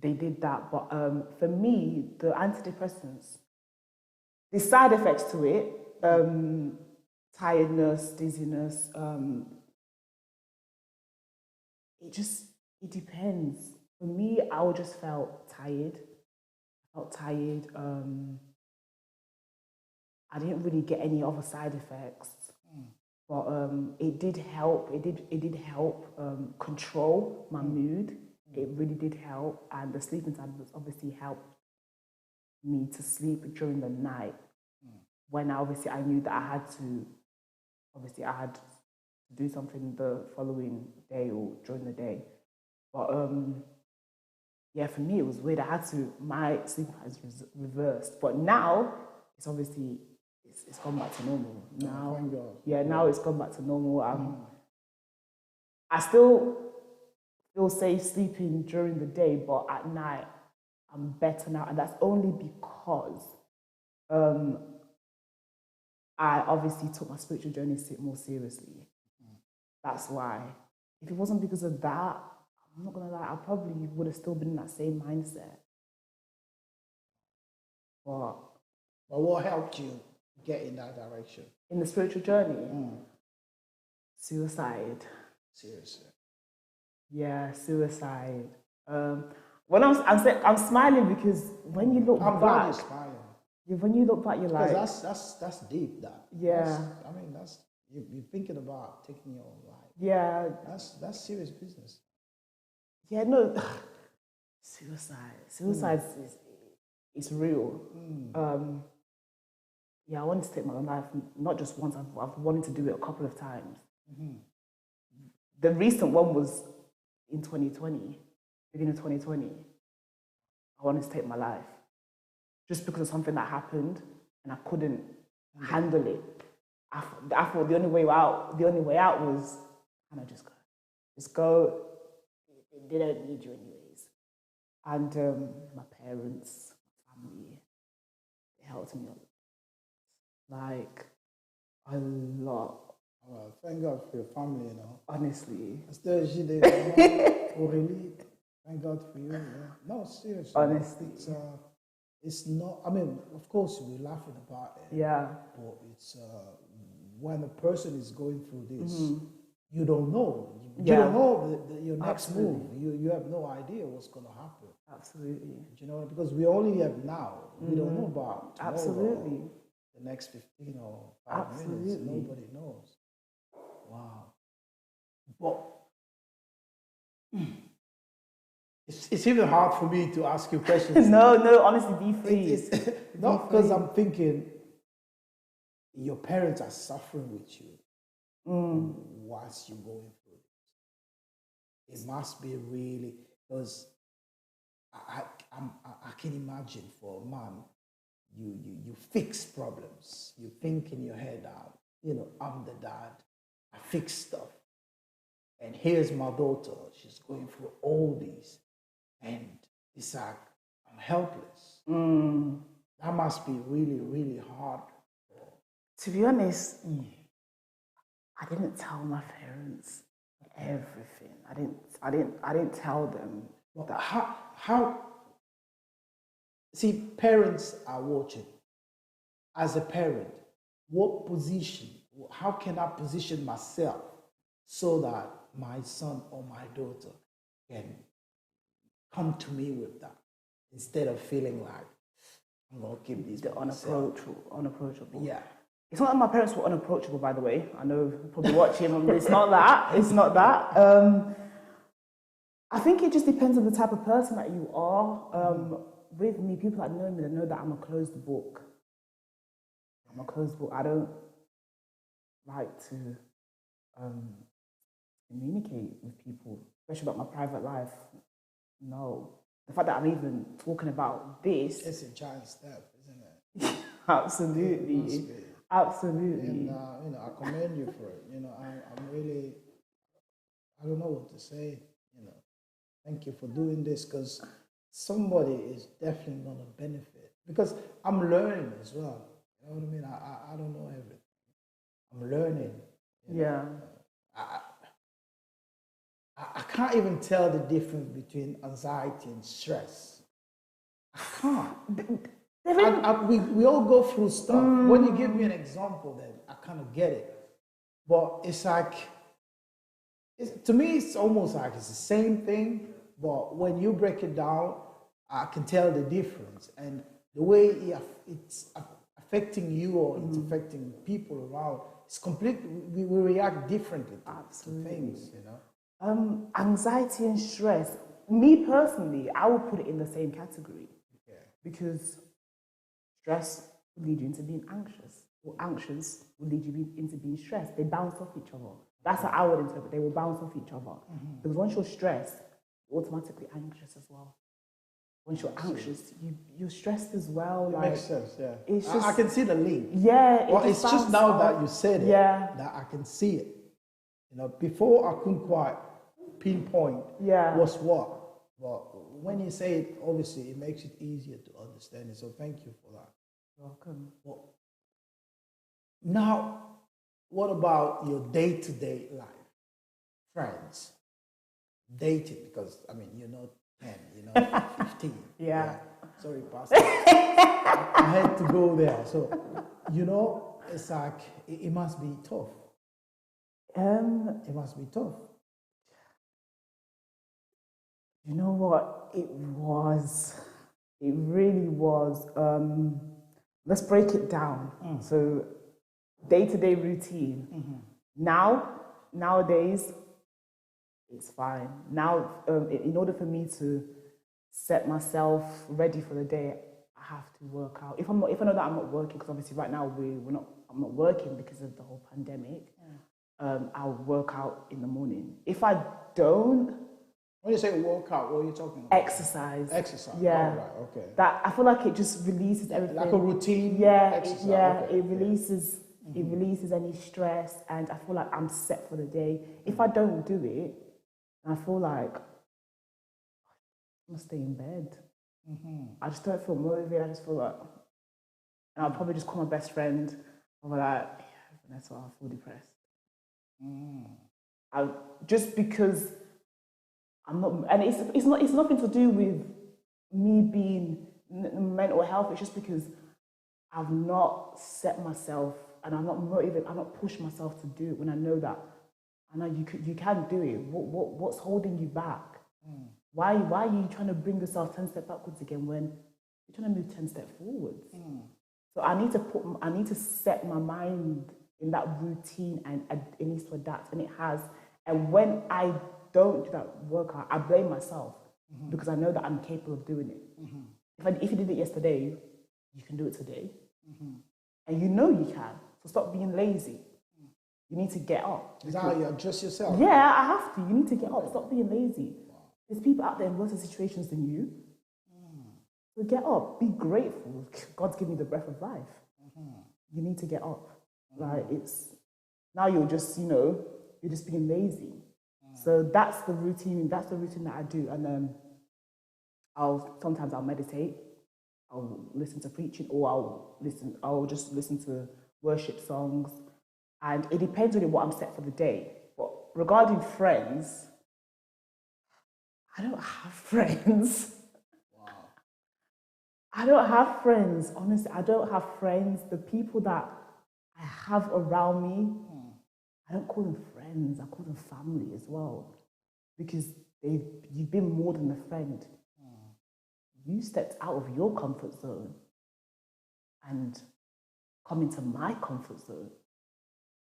they did that. But for me, the antidepressants, the side effects to it, tiredness, dizziness, it depends. For me, I just felt tired. I didn't really get any other side effects, but it did help. It did help control my mood. It really did help, and the sleeping tablets obviously helped me to sleep during the night. When I knew that I had to do something the following day or during the day. But yeah, for me it was weird. My sleep has reversed, but now it's obviously it's gone back to normal. Now, now it's gone back to normal. I still feel safe sleeping during the day, but at night I'm better now, and that's only because I obviously took my spiritual journey more seriously. That's why. If it wasn't because of that, I'm not gonna lie, I probably would have still been in that same mindset. But what helped you get in that direction? in the spiritual journey, suicide. Seriously. Yeah, suicide. When I'm smiling because when you look I'm back, glad you're smiling. when you look back, you're like, that's deep. Yeah. You're thinking about taking your own life. Yeah. That's serious business. Yeah, no. Suicide is real. Yeah, I wanted to take my own life, not just once. I've wanted to do it a couple of times. The recent one was in 2020, beginning of 2020. I wanted to take my life just because of something that happened and I couldn't handle it. I thought the only way out was, can I just go? Just go. They don't need you anyways. And my parents, my family, they helped me like a lot. Well, thank God for your family, Honestly. Really, thank God for you. Yeah. No, seriously. Honestly. It's not, I mean, of course, we're laughing about it. Yeah. But it's when a person is going through this, you don't know. You don't know your next move. You have no idea what's going to happen. Absolutely. Because we only have now. We don't know about tomorrow. Absolutely. The next 15 or 5 minutes. Nobody knows. Wow. But it's even hard for me to ask you questions. No, honestly, be free. Not because I'm thinking your parents are suffering with you whilst you're going through it. It must be really, because I can imagine for a man, you fix problems. You think in your head, I'm the dad. I fix stuff. And here's my daughter. She's going through all these. And it's like, I'm helpless. That must be really, really hard. To be honest, I didn't tell my parents everything. I didn't tell them. Well, how? See, parents are watching. As a parent, what position? How can I position myself so that my son or my daughter can come to me with that instead of feeling like I'm gonna keep these unapproachable. Yeah. It's not that my parents were unapproachable, by the way. I know you're probably watching, but it's not that. It's not that. I think it just depends on the type of person that you are. With me, people that know me, they know that I'm a closed book. I'm a closed book. I don't like to communicate with people, especially about my private life. No. The fact that I'm even talking about this. It's a giant step, isn't it? Absolutely. Absolutely. And, I commend you for it. I'm really, I don't know what to say, Thank you for doing this, because somebody is definitely going to benefit. Because I'm learning as well. You know what I mean? I don't know everything. I'm learning. Yeah. I can't even tell the difference between anxiety and stress. I can't. We all go through stuff. When you give me an example, then I kind of get it. But it's like, to me, it's almost like it's the same thing. But when you break it down, I can tell the difference. And the way it's affecting you or it's affecting people around, it's completely, we react differently to things, Anxiety and stress, me personally, I would put it in the same category. Yeah. Because stress will lead you into being anxious, or anxious will lead you into being stressed. They bounce off each other. That's how I would interpret. They will bounce off each other. Because once you're stressed, you're automatically anxious as well. Once you're anxious, you're stressed as well. It makes sense, yeah. It's just, I can see the link. Yeah. It's just now that you said it, yeah, that I can see it. Before I couldn't quite pinpoint what's what. But when you say it, obviously, it makes it easier to understand it. So thank you for that. You're welcome. Well, now, what about your day-to-day life? Friends, dating, because, you're not 10, you're not 15. Yeah. Sorry, Pastor. I had to go there. So, it's like, it must be tough. It must be tough. You know what? It was. It really was. Let's break it down. So, day-to-day routine. Nowadays, it's fine. Now, in order for me to set myself ready for the day, I have to work out. If I know that I'm not working, because obviously right now I'm not working because of the whole pandemic. I'll work out in the morning. If I don't, when you say work out, what are you talking about? Exercise. Yeah. Oh, right. Okay. That I feel like it just releases everything. Like a routine. Yeah. Exercise. It releases. It releases any stress, and I feel like I'm set for the day. If I don't do it, I feel like I'm gonna stay in bed. I just don't feel motivated. I just feel like, and I'll probably just call my best friend. I'll be like, yeah, Vanessa, I feel depressed. Just because I'm not, and it's nothing to do with me being mental health. It's just because I've not set myself, and I'm not motivated. I'm not pushed myself to do it when I know that. I know you can do it. What's holding you back? Why are you trying to bring yourself 10 steps backwards again when you're trying to move 10 steps forwards? So I need to set my mind in that routine, and it needs to adapt, and it has. And when I don't do that workout, I blame myself because I know that I'm capable of doing it. If you did it yesterday, you can do it today, and you know you can. So stop being lazy. You need to get up. Is that how you adjust yourself? Yeah, I have to. You need to get up. Stop being lazy. There's people out there in worse situations than you. So get up. Be grateful. God's given you the breath of life. You need to get up. Like now you're just, you're just being lazy. So that's the routine. That's the routine that I do. And sometimes I'll meditate. I'll listen to preaching, or I'll just listen to worship songs. And it depends on what I'm set for the day. But regarding friends, I don't have friends. Wow. I don't have friends. Honestly, I don't have friends. The people that I have around me, I don't call them friends. I call them family as well. Because you've been more than a friend. You stepped out of your comfort zone and come into my comfort zone.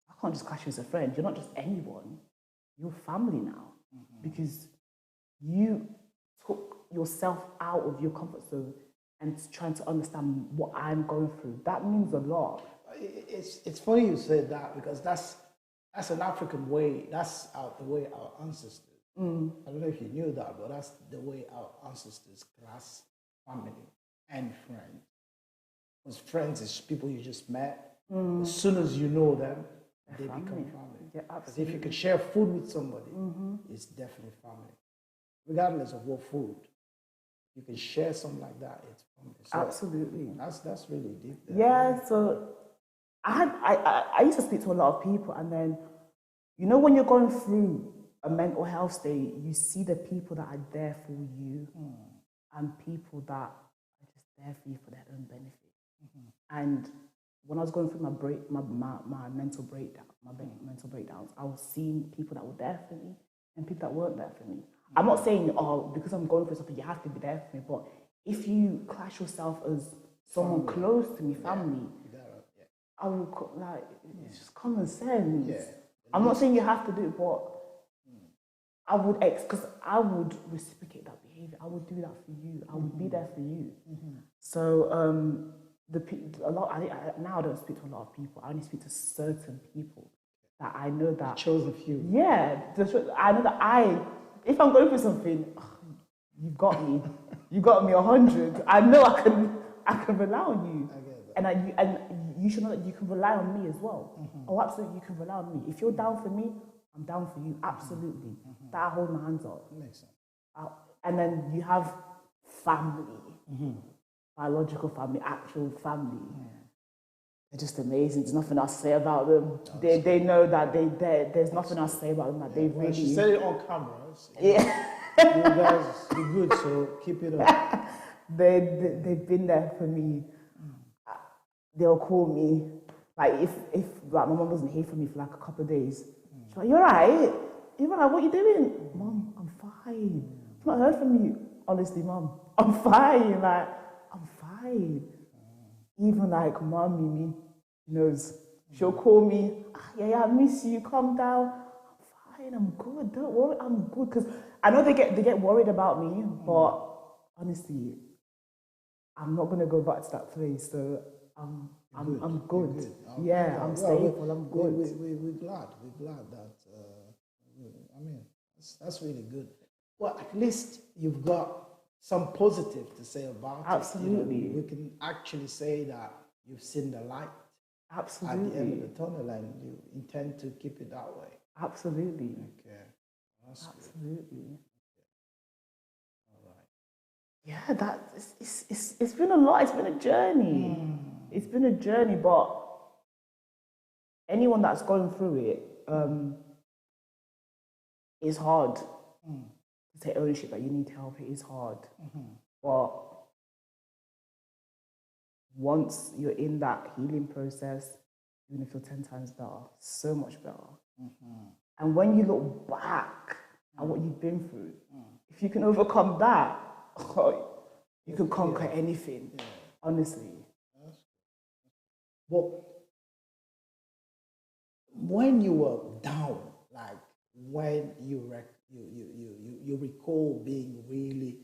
I can't just clash you as a friend. You're not just anyone. You're family now. Because you took yourself out of your comfort zone and trying to understand what I'm going through. That means a lot. It's funny you said that, because that's an African way. That's the way our ancestors. I don't know if you knew that, but that's the way our ancestors class family and friends. Because friends is people you just met. As soon as you know them, they become family. Yeah, Because if you can share food with somebody, it's definitely family. Regardless of what food, you can share something like that, it's family. So Absolutely. That's really deep there. Yeah, so I used to speak to a lot of people, and then, you know, when you're going through a mental health state, you see the people that are there for you and people that are just there for you for their own benefit. And when I was going through my mental breakdowns, I was seeing people that were there for me and people that weren't there for me. I'm not saying, oh, because I'm going through something, you have to be there for me, but if you class yourself as someone close to me, family, I will, like, it's just common sense. Yeah. I'm not saying you have to do it, but I would, because I would reciprocate that behavior. I would do that for you. I would be there for you. So now I don't speak to a lot of people. I only speak to certain people that I know that. You chose a few. Yeah, I know that if I'm going through something, you got me. You got me 100. I know I can rely on you. I get that. And you should know that you can rely on me as well. Oh, absolutely, you can rely on me. If you're down for me, I'm down for you. Absolutely. That I hold my hands up. Makes sense. And then you have family, biological family, actual family. They're just amazing. There's nothing else to say about them. They know that there's nothing else to say about them. That they really. She said it on camera. So Yeah. You guys be good, so keep it up. They've been there for me. They'll call me, like if like my mom doesn't hear from me for like a couple of days. She's like, "You're right. You're right. What are you doing, Mom? I'm fine. I've not heard from you. Honestly, Mom, I'm fine. Like I'm fine." Even like Mom Mimi knows. She'll call me. Yeah, I miss you. Calm down. I'm fine. I'm good. Don't worry. I'm good. Because I know they get worried about me, but honestly, I'm not gonna go back to that place. So I'm good. Yeah, I'm stable. I'm good. We're glad. We're glad that. I mean, that's really good. Well, at least you've got some positive to say about Absolutely. it. You know, we can actually say that you've seen the light. Absolutely. At the end of the tunnel, and you intend to keep it that way. Absolutely. Okay. That's Absolutely. good. All right. Yeah, it's been a lot. It's been a journey. It's been a journey, but anyone that's going through it, it's hard to take ownership that you need help. It is hard, but once you're in that healing process, you're gonna feel 10 times better, so much better. And when you look back at what you've been through, if you can overcome that, you can conquer anything. Honestly. Well, when you were down, like when you recall being really,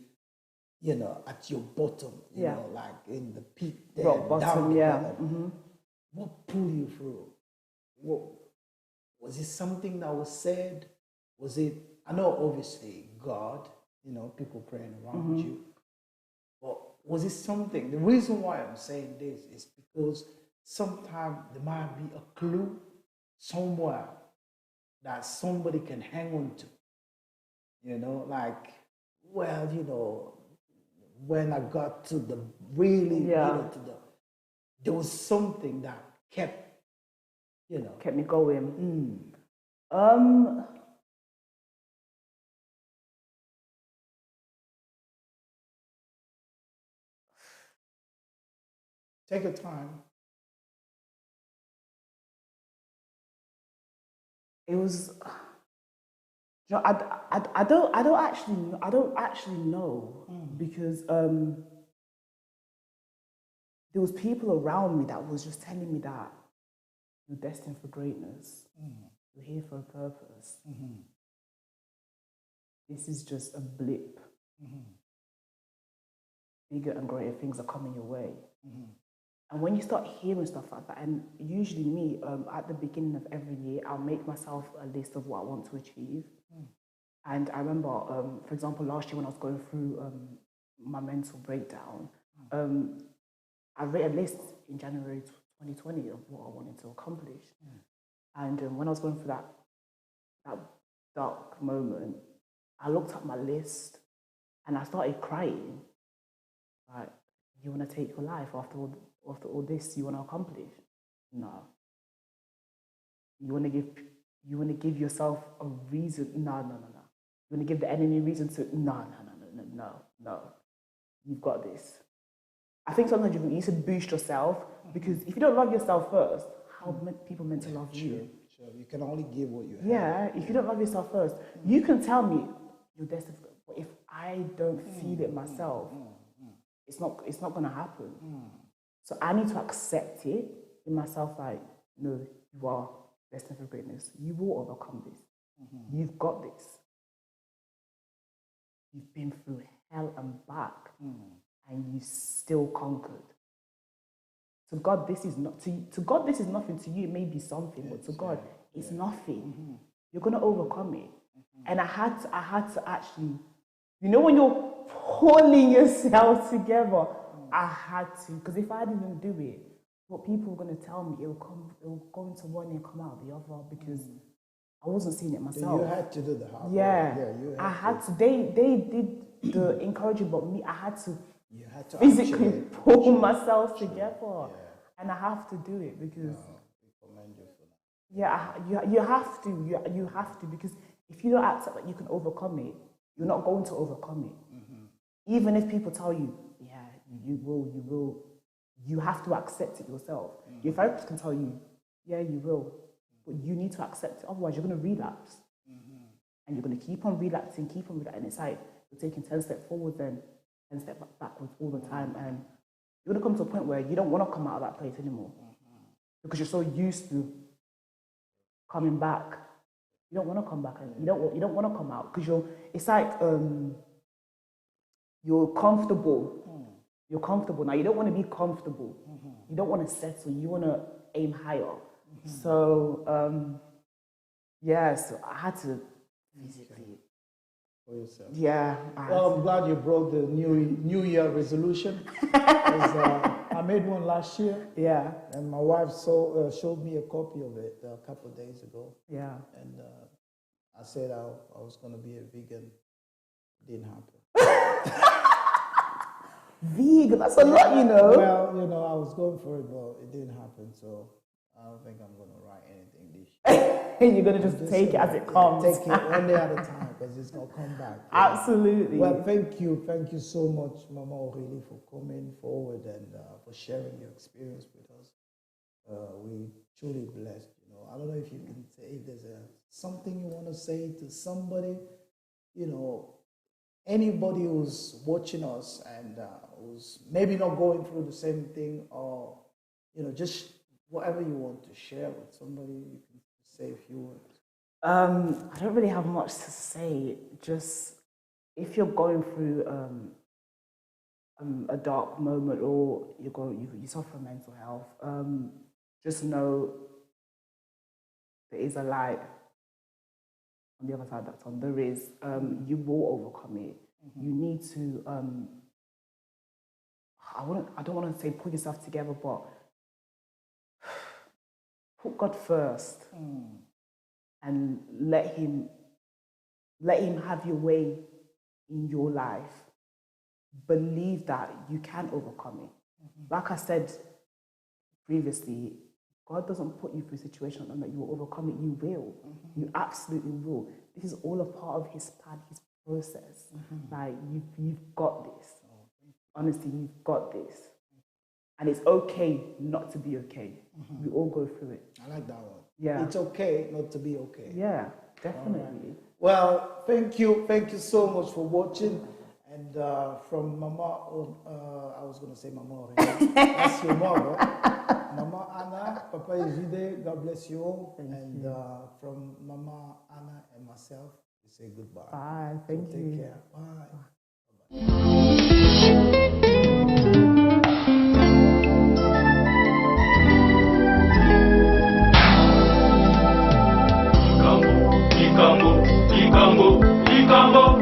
you know, at your bottom, you know, like in the pit there, Rock bottom, what pulled you through? What was it? Something that was said? Was it? I know, obviously, God. You know, people praying around you. But was it something? The reason why I'm saying this is because sometimes there might be a clue somewhere that somebody can hang on to. You know, like, well, you know, when I got to the really, you know, there was something that kept, you know. Kept me going. Take your time. It was. You know, I don't actually know because there was people around me that was just telling me that you're destined for greatness. You're here for a purpose. This is just a blip. Bigger and greater things are coming your way. And when you start hearing stuff like that, and usually me, at the beginning of every year, I'll make myself a list of what I want to achieve. And I remember, for example, last year when I was going through my mental breakdown, I wrote a list in January 2020 of what I wanted to accomplish. And when I was going through that dark moment, I looked at my list and I started crying. Like, you want to take your life after all this you want to accomplish? No. You want to give yourself a reason? No. You want to give the enemy a reason to? No. You've got this. I think sometimes you need to boost yourself, because if you don't love yourself first, how are people meant to love you? Sure. You can only give what you have. Yeah, if you don't love yourself first, you can tell me you're destined, but if I don't feel it myself, it's not going to happen. So I need to accept it in myself, like, no, you are destined for greatness. You will overcome this. You've got this. You've been through hell and back, and you still conquered. To God, this is not to God. This is nothing. To you, it may be something, but to God, it's nothing. You're gonna overcome it. And I had to actually, when you're pulling yourself together, I had to, because if I didn't do it, what people were gonna tell me, it will go into one and come out the other, because I wasn't seeing it myself. You had to do the hard work. Yeah, I had to. They did the encouraging, but me, I had to. You had to physically pull myself together, and I have to do it, because. We commend you for that. Yeah, you have to. You have to, because if you don't accept that you can overcome it, you're not going to overcome it. Even if people tell you, yeah, you will. You have to accept it yourself. Your therapist can tell you, yeah, you will. But you need to accept it, otherwise you're going to relapse. And you're going to keep on relapsing. And it's like you're taking 10 steps forward, then 10 steps backwards all the time. And you're going to come to a point where you don't want to come out of that place anymore. Because you're so used to coming back. You don't want to come back, and you don't want to come out, because it's like you're comfortable. You're comfortable. Now you don't want to be comfortable. You don't want to settle. You want to aim higher. So, so I had to physically. For yourself. Yeah. Well, I'm glad you brought the New Year resolution. I made one last year. Yeah. And my wife showed me a copy of it a couple of days ago. Yeah. And I said I was going to be a vegan. It didn't happen. Vegan, that's a lot, Well, I was going for it, but it didn't happen. So I don't think I'm going to write anything this year. You're going to just take it as it comes. Take it one day at a time, because it's going to come back. Absolutely. Well, thank you so much, Mama Aurélie, for coming forward and for sharing your experience with us. We truly blessed. I don't know if you can say, if there's something you want to say to somebody, anybody who's watching us and who's maybe not going through the same thing, or just whatever you want to share with somebody, you can say a few words. I don't really have much to say. Just if you're going through a dark moment, or you suffer mental health, just know there is a light on the other side of that tunnel. There is. You will overcome it. You need to. I don't want to say put yourself together, but put God first, and let Him have your way in your life. Believe that you can overcome it. Like I said previously, God doesn't put you through a situation and that you will overcome it. You will. You absolutely will. This is all a part of His plan, His process. Like, you've got this. Honestly, you've got this. And it's okay not to be okay. We all go through it. I like that one. Yeah. It's okay not to be okay. Yeah, definitely. Right. Well, thank you so much for watching. And from Mama, I was going to say Mama Aurélie. That's your mother. Mama Anna, Papa Ejide, God bless you all. And from Mama Anna and myself, we say goodbye. Bye. Thank you. Take care. Bye.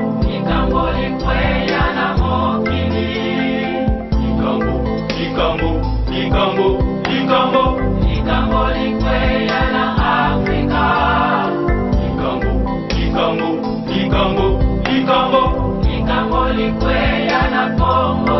Nekongo Recoit Annah Nekongo Recoit Annah Africa. Nekongo Recoit Annah Congo.